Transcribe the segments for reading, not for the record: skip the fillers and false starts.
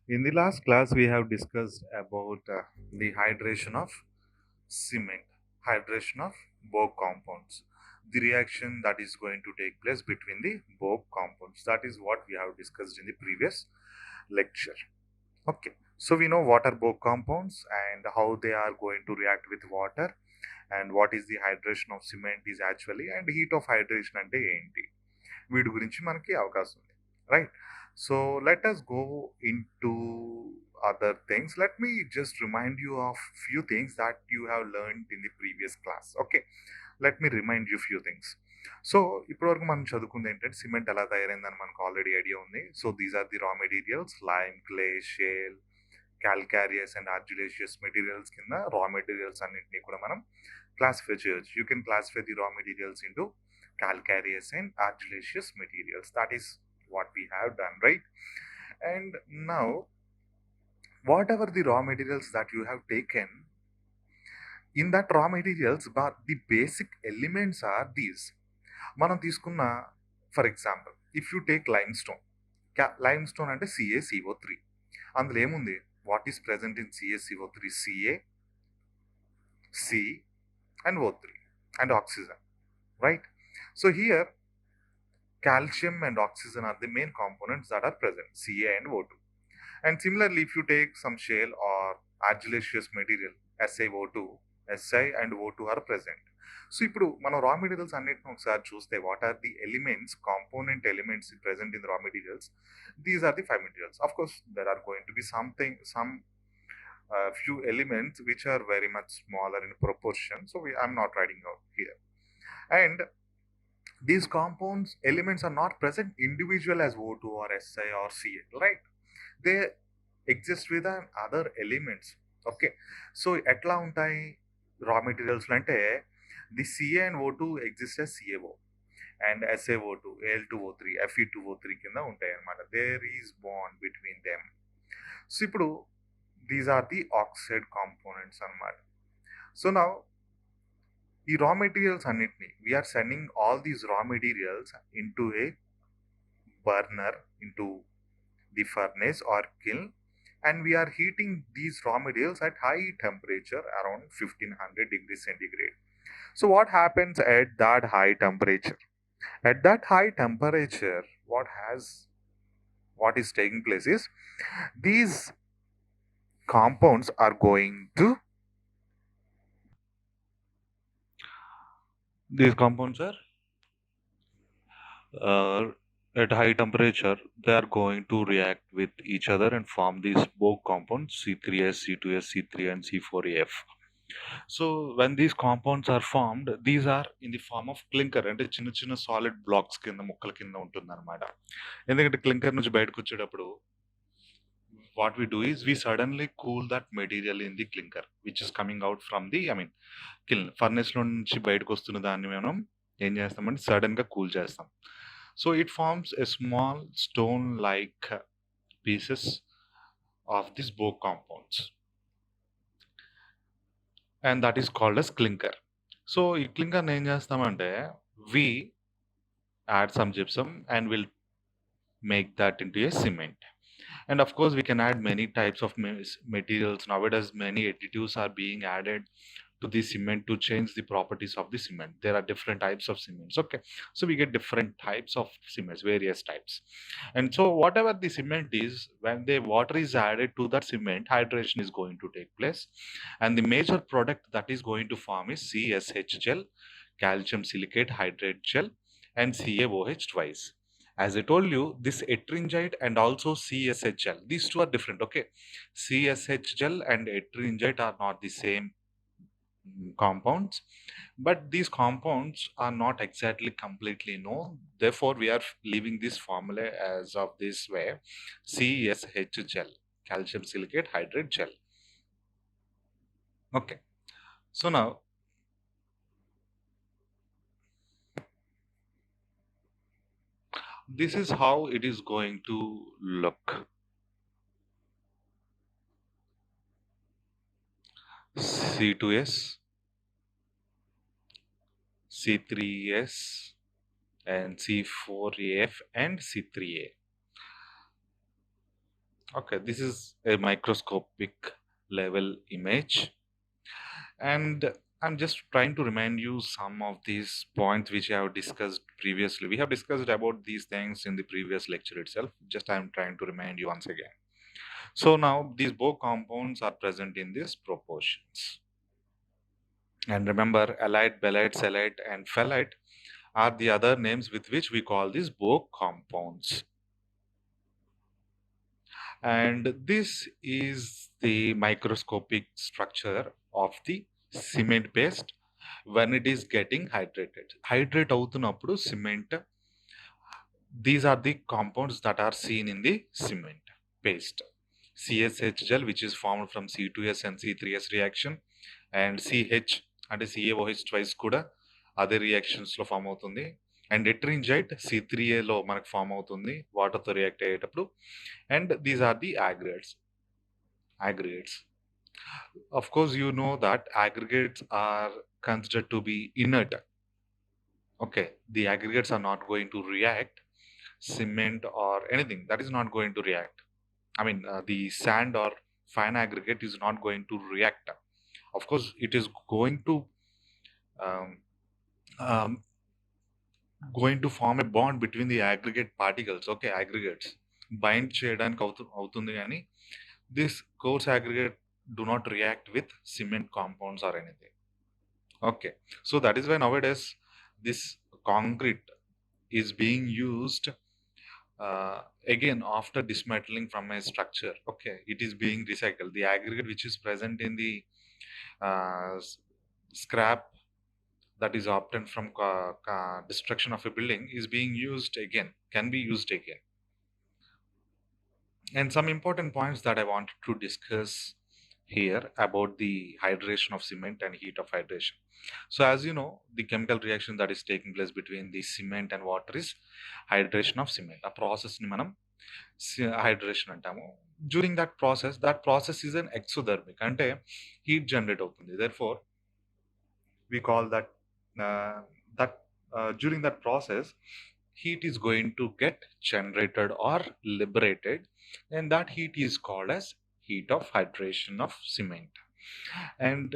In the last class, we have discussed about the hydration of cement, hydration of both compounds, the reaction that is going to take place between the both compounds. That is what we have discussed in the previous lecture. Okay, so we know what are both compounds and how they are going to react with water, and what is the hydration of cement is actually, and heat of hydration అంటే ఏంటి వీటి గురించి మనకి అవకాశం ఉంది, right? So let us go into other things. Let me just remind you of few things that you have learned in the previous class. Okay, let me remind you few things. So ఇప్పటివరకు మనం చదువుకుంది ఏంటంటే cement ఎలా తయారైందని మనకు already idea ఉంది. So these are the raw materials: lime, clay, shale, calcareous and argillaceous materials కింద రా మెటీరియల్స్ అన్నింటినీ కూడా మనం క్లాసిఫై చేయొచ్చు. You can classify the raw materials into calcareous and argillaceous materials. That is what we have done, right? And now, whatever the raw materials that you have taken, in that raw materials, but the basic elements are these. మనం తీసుకున్న, for example, if you take lime stone అంటే CaCO3. అందులో ఏముంది? What is present in CaCO3? Ca, C and O3 and oxygen, right? So here calcium and oxygen are the main components that are present, Ca and O2. And similarly, if you take some shale or argillaceous material, SiO2, Si and O2 are present. So ఇప్పుడు మనం raw materials అన్నిటిని ఒకసారి చూస్తే, what are the elements, component elements present in the raw materials? These are the 5 materials. Of course there are going to be some few elements which are very much smaller in proportion, so I'm not writing out here. And these compounds elements are not present individual as O2 or Si or Ca, right? They exist with other elements. Okay, so ఎట్లా ఉంటాయి రా materials అంటే, the Ca and O2 exist as CaO and SaO2, Al2O3, Fe2O3 కింద ఉంటాయి అన్నమాట. There is bond between them. So ఇప్పుడు these are the oxide components అన్నమాట. So now ఈ రా మెటీరియల్స్ అన్నిటిని we are sending all these raw materials into a burner, into the furnace or kiln, and we are heating these raw materials at high temperature around 1500 degrees centigrade. So what happens at that high temperature? At that high temperature, what is taking place is, these compounds are going to these compounds are uh, at high temperature, they are going to react with each other and form these both compounds, C3S, C2S, C3, and C4F. So when these compounds are formed, these are in the form of clinker, అంటే చిన్న చిన్న solid blocks కింద, ముక్కల కింద ఉంటుంది అనమాట. ఎందుకంటే clinker నుంచి బయటకు వచ్చేటప్పుడు what we do is we suddenly cool that material in the clinker which is coming out from the, I mean, kiln. Furnace లో నుంచి బయటకు వస్తున్న దాన్ని మనం ఏం చేస్తామంటే సడన్ గా కూల్ చేస్తాం. So it forms a small stone-like pieces of these both compounds, and that is called as clinker. So ఈ క్లింకర్ ఏం చేస్తామంటే, we add some gypsum and we'll make that into a cement. And of course, we can add many types of materials. Nowadays, many additives are being added to the cement to change the properties of the cement. There are different types of cements. Okay, so we get different types of cements, various types. And so whatever the cement is, when the water is added to that cement, hydration is going to take place, and the major product that is going to form is CSH gel, calcium silicate hydrate gel, and CaOH twice. As I told you, this ettringite and also CSH gel, these two are different. Okay, CSH gel and ettringite are not the same compounds, but these compounds are not exactly completely known. Therefore, we are leaving this formula as of this way: CSH gel, calcium silicate hydrate gel. Okay, so now this is how it is going to look. C2S, C3S, and C4F and C3A. Okay, this is a microscopic level image, and I'm just trying to remind you some of these points which I have discussed previously. We have discussed about these things in the previous lecture itself. Just I'm trying to remind you once again. So now these Bohr compounds are present in these proportions. And remember, halide, belite, salite, and phthalate are the other names with which we call these Bohr compounds. And this is the microscopic structure of the cement paste when it is getting hydrated. Hydrate అవుతున్నప్పుడు cement, these are the compounds that are seen in the cement paste. CSH gel, which is formed from C2S and C3S reaction, and CH అంటే CaOH twice కూడా అదే reactions లో form అవుతుంది. And ఎట్రింజైట్ C3A లో మనకు form అవుతుంది water తో react అయ్యేటప్పుడు. And these are the aggregates. Of course, you know that aggregates are considered to be inert. Okay, the aggregates are not going to react. Cement or anything that is not going to react. I mean, the sand or fine aggregate is not going to react. Of course, it is um, um, going to form a bond between the aggregate particles. Okay, aggregates bind చేయడానికి అవుతుంది కానీ this coarse aggregate do not react with cement compounds or anything. Okay, so that is why nowadays this concrete is being used again after dismantling from a structure. Okay, it is being recycled. The aggregate which is present in the scrap that is obtained from destruction of a building is being used again, can be used again. And some important points that I wanted to discuss here about the hydration of cement and heat of hydration. So as you know, the chemical reaction that is taking place between the cement and water is hydration of cement. A process ni manam hydration అంటాము. During that process is an exothermic అంటే heat generate అవుతుంది. Therefore, we call that that during that process heat is going to get generated or liberated, and that heat is called as heat of hydration of cement. And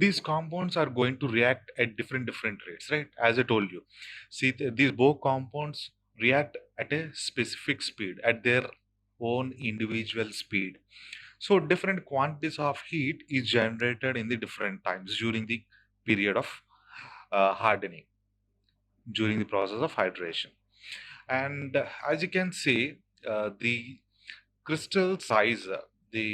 these compounds are going to react at different rates, right? As I told you, see, these both compounds react at a specific speed, at their own individual speed. So different quantities of heat is generated in the different times during the period of hardening, during the process of hydration. And as you can see, the crystal size, the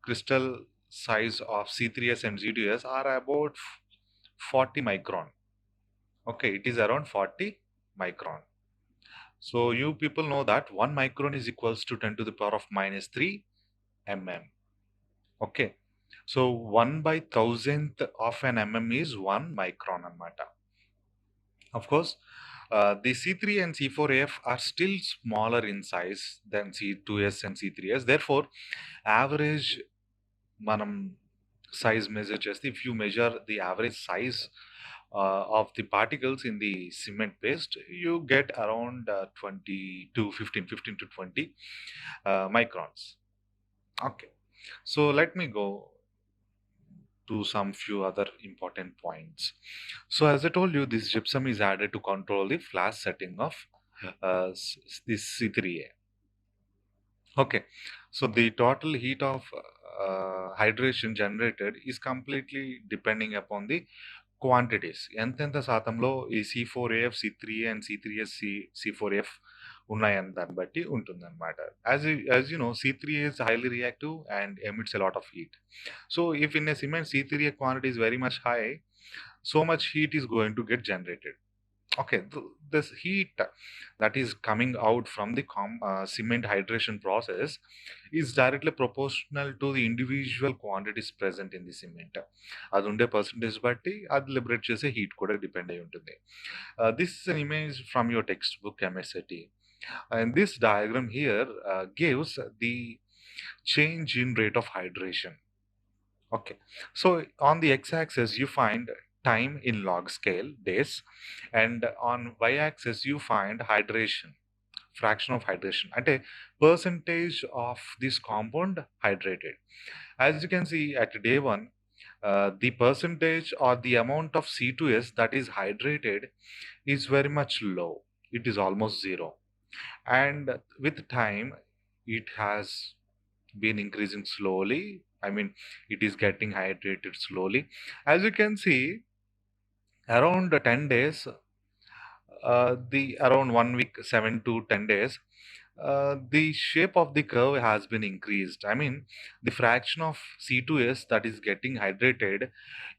crystal size of C3S and Z2S are about 40 micron. Okay, it is around 40 micron. So you people know that 1 micron is equals to 10 to the power of minus 3 mm. Okay, so 1 by thousandth of an mm is 1 micron anamata. Of course, the C3 and C4AF are still smaller in size than C2S and C3S. Therefore, average manam size measure chesti, if you measure the average size of the particles in the cement paste, you get around 20 to 15 to 20 microns. Okay, so let me go to some few other important points. So as I told you, this gypsum is added to control the flash setting of this C3A. Okay, so the total heat of hydration generated is completely depending upon the quantities. ఎంతెంత శాతంలో ఈ C4AF, C3A and C3S, C4F ఉన్నాయని దాన్ని బట్టి ఉంటుందన్నమాట. As you know, C3A is highly reactive and emits a lot of heat. So if in a cement C3A quantity is very much high, so much heat is going to get generated. Okay, this heat that is coming out from the cement hydration process is directly proportional to the individual quantities present in the cement. అది ఉండే percentage బట్టి అది liberate చేసే heat కూడా depend అయి ఉంటుంది. This is an image from your textbook MSAT, and this diagram here gives the change in rate of hydration. Okay, so on the x-axis you find time in log scale days, and on y-axis you find hydration fraction of hydration, ante percentage of this compound hydrated. As you can see at day 1, the percentage or the amount of C2S that is hydrated is very much low. It is almost zero. And with time, it has been increasing slowly. I mean, it is getting hydrated slowly. As you can see, around 10 days, the around 1 week, 7 to 10 days, the shape of the curve has been increased. I mean, the fraction of C2S that is getting hydrated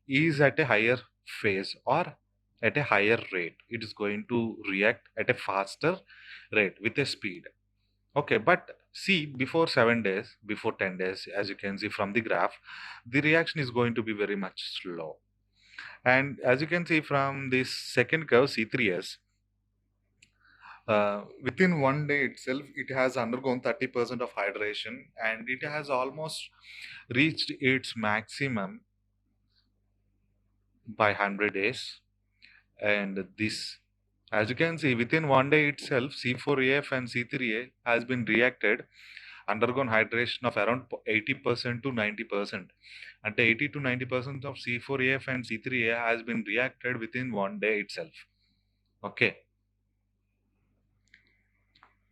is at a higher phase or at a higher rate. It is going to react at a faster rate with a speed. Okay, but see, before 7 days, before 10 days, as you can see from the graph, the reaction is going to be very much slow. And as you can see from this second curve, C3S, within 1 day itself, it has undergone 30% of hydration and it has almost reached its maximum by 100 days. And this, as you can see, within 1 day itself, C4AF and C3A has been reacted, undergone hydration of around 80% to 90%. And 80 to 90% of C4AF and C3A has been reacted within 1 day itself. Okay.